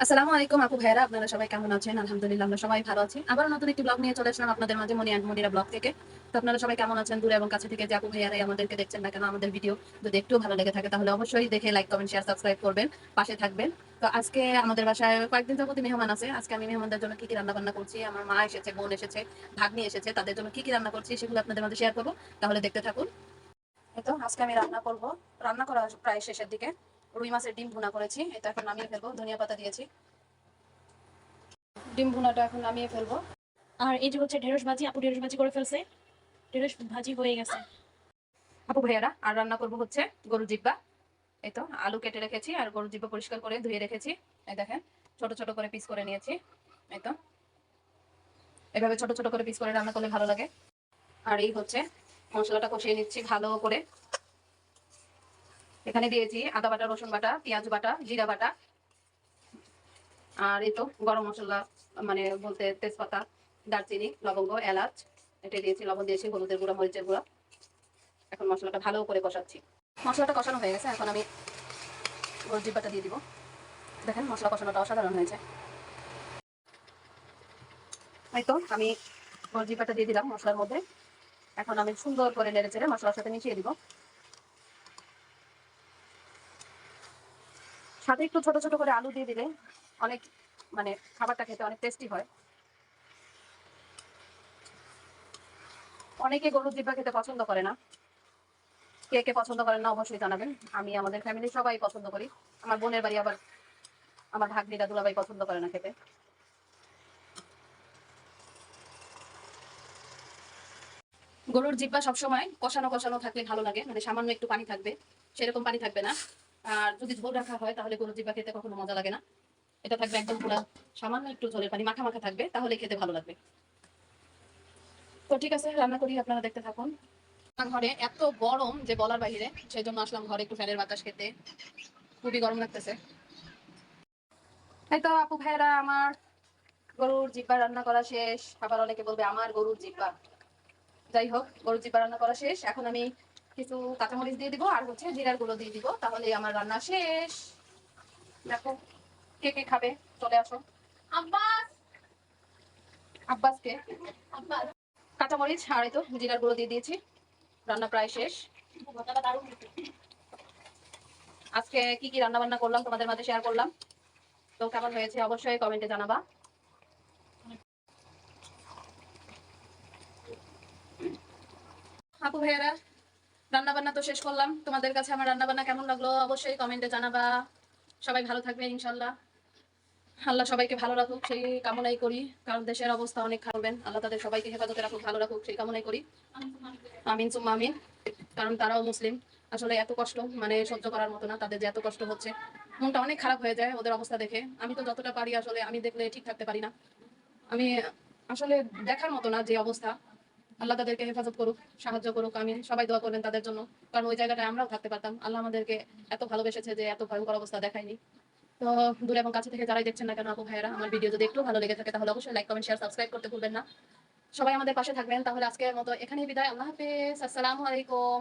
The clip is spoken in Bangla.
আসসালামু আলাইকুম আপু ভাইরা, আপনারা সবাই কেমন আছেন? আলহামদুলিল্লাহ আমরা সবাই ভালো আছি। আবার নতুন একটি ব্লগ নিয়ে চলে আসলাম আপনাদের মাঝে, মনি অ্যান্ড মনিরা ব্লগ থেকে। তো আপনারা সবাই কেমন আছেন? দূরে এবং কাছে থেকে যে আপু ভাইয়ারাই আমাদেরকে দেখছেন না কেন, আমাদের ভিডিও যদি একটু ভালো লেগে থাকে তাহলে অবশ্যই দেখে লাইক, কমেন্ট, শেয়ার, সাবস্ক্রাইব করবেন, পাশে থাকবেন। তো আজকে আমাদের বাসায় কয়েকদিন যাবতই মেহমান আছে। আজকে আমি মেহমানদের জন্য কি কি রান্না বান্না করছি, আমার মা এসেছে, বোন এসেছে, ভাগ্নি এসেছে, তাদের জন্য কি কি রান্না করছি সেগুলো আপনাদের মাঝে শেয়ার করবো। তাহলে দেখতে থাকুন। এই তো আজকে আমি রান্না করব, রান্না করা প্রায় শেষের দিকে। রুই মাছের ডিম ভুনা করেছি, এটা এখন নামিয়ে ফেলবো। ধনিয়া পাতা দিয়েছি, ডিম ভুনাটা এখন নামিয়ে ফেলবো। আর এই যে হচ্ছে ঢেঁড়স ভাজি, আপু ঢেঁড়স ভাজি করে ফেলছে। ঢেঁড়স ভাজি হয়ে গেছে। আপু ভাইয়ারা, আর রান্না করব হচ্ছে গরুর জিব্বা। এই তো আলু কেটে রেখেছি আর গরুর জিব্বা পরিষ্কার করে ধুয়ে রেখেছি। এই দেখেন, ছোট ছোট করে পিস করে নিয়েছি। এই তো এভাবে ছোট ছোট করে পিস করে রান্না করলে ভালো লাগে। আর এই হচ্ছে মশলাটা কষিয়ে নিচ্ছি ভালো করে। এখানে দিয়েছি আদা বাটা, রসুন বাটা, পেঁয়াজ বাটা, জিরা বাটা, আর এই তো গরম মশলা, মানে বলতে তেজপাতা, দারচিনি, লবঙ্গ, এলাচ, এটা দিয়েছি। লবণ দিয়েছি, হলুদের গুঁড়া, মরিচের গুঁড়া। এখন মশলাটা ভালো করে কষাচ্ছি। মশলাটা কষানো হয়ে গেছে, এখন আমি গরুর জিব্বাটা দিয়ে দিব। দেখেন মশলা কষানোটা অসাধারণ হয়েছে। এই তো আমি গরুর জিব্বাটা দিয়ে দিলাম মশলার মধ্যে। এখন আমি সুন্দর করে নেড়ে চেড়ে মশলার সাথে মিশিয়ে দিব। সাথে একটু ছোট ছোট করে আলু দিয়ে দিলে অনেক, মানে খাবারটা খেতে অনেক টেস্টি হয়। অনেকে গরুর জিব্বা খেতে পছন্দ করে না, কে কে পছন্দ করেন না অবশ্যই জানাবেন। আমি আমাদের ফ্যামিলির সবাই পছন্দ করি। আমার বোনের বাড়ি আবার আমার ভাগ্নিরা, দুলাভাই পছন্দ করে না খেতে। গরুর জিব্বা সবসময় কষানো কষানো থাকলে ভালো লাগে, মানে সামান্য একটু পানি থাকবে, সেরকম পানি থাকবে না। আর যদি ঝোল রাখা হয় তাহলে গরুর জিব্বা খেতে কখনো মজা লাগে না। এটা থাকবে একদম পুরো সামান্য একটু ঝোলের পানি, মাখা মাখা থাকবে, তাহলে খেতে ভালো লাগবে। তো ঠিক আছে, রান্না করি, আপনারা দেখতে থাকুন। আমার ঘরে এত গরম যে বলার বাইরে, সেই জন্য আসলাম ঘরে একটু ফ্যানের বাতাস খেতে। খুবই গরম লাগতেছে। এই তো আপু ভাইরা, আমার গরুর জিব্বা রান্না করা শেষ। আবার অনেকে বলবে আমার গরুর জিব্বা। যাই হোক, গরুর জিব্বা রান্না করা শেষ। এখন আমি কিছু কাঁচামরিচ দিয়ে দিব আর হচ্ছে জিরার গুঁড়ো দিয়ে দিব, তাহলে আমার রান্না শেষ। দেখো কে কে খাবে, চলে আসো। আব্বাস, আব্বাসকে কাঁচামরিচ আর এই তো জিরার গুঁড়ো দিয়ে দিয়েছি। রান্না প্রায় শেষ। আজকে কি কি রান্না বান্না করলাম তোমাদের মাঝে শেয়ার করলাম। তো কেমন হয়েছে অবশ্যই কমেন্টে জানাবা। আপু ভাইয়ারা, রান্না বান্না তো শেষ করলাম। তোমাদের কাছে আমার রান্না বান্না কেমন লাগলো অবশ্যই কমেন্টে জানাবা। সবাই ভালো থাকবে ইনশাল্লাহ। আল্লাহ সবাইকে ভালো রাখুক সেই কামনাই করি, কারণ দেশের অবস্থা অনেক খারাপ। আল্লাহ তাদের সবাইকে হেফাজতে রাখুক, ভালো রাখুক সেই কামনাই করি। আমিন সুম্মা আমিন। কারণ তারাও মুসলিম। আসলে এত কষ্ট মানে সহ্য করার মতো না, তাদের যে এত কষ্ট হচ্ছে, মনটা অনেক খারাপ হয়ে যায় ওদের অবস্থা দেখে। আমি তো যতটা পারি আসলে, আমি দেখলে ঠিক থাকতে পারি না। আমি আসলে দেখার মতো না যে অবস্থা। আল্লাহ তাদেরকে হেফাজত করুক, সাহায্য করুক। আমি সবাই দোয়া করবেন তাদের জন্য, কারণ ওই জায়গাটায় আমরাও থাকতে পারতাম। আল্লাহ আমাদেরকে এত ভালোবেসেছে যে এত ভয়ঙ্কর অবস্থা দেখায়নি। তো দূরে এবং কাছে থেকে যারাই দেখছেন না কেন আপু ভাইয়েরা, আমার ভিডিও যদি একটু ভালো লেগে থাকে তাহলে অবশ্যই লাইক, কমেন্ট, শেয়ার, সাবস্ক্রাইব করতে ভুলবেন না। সবাই আমাদের পাশে থাকবেন। তাহলে আজকের মতো এখানেই বিদায়। আল্লাহ হাফেজ, আসসালামু আলাইকুম।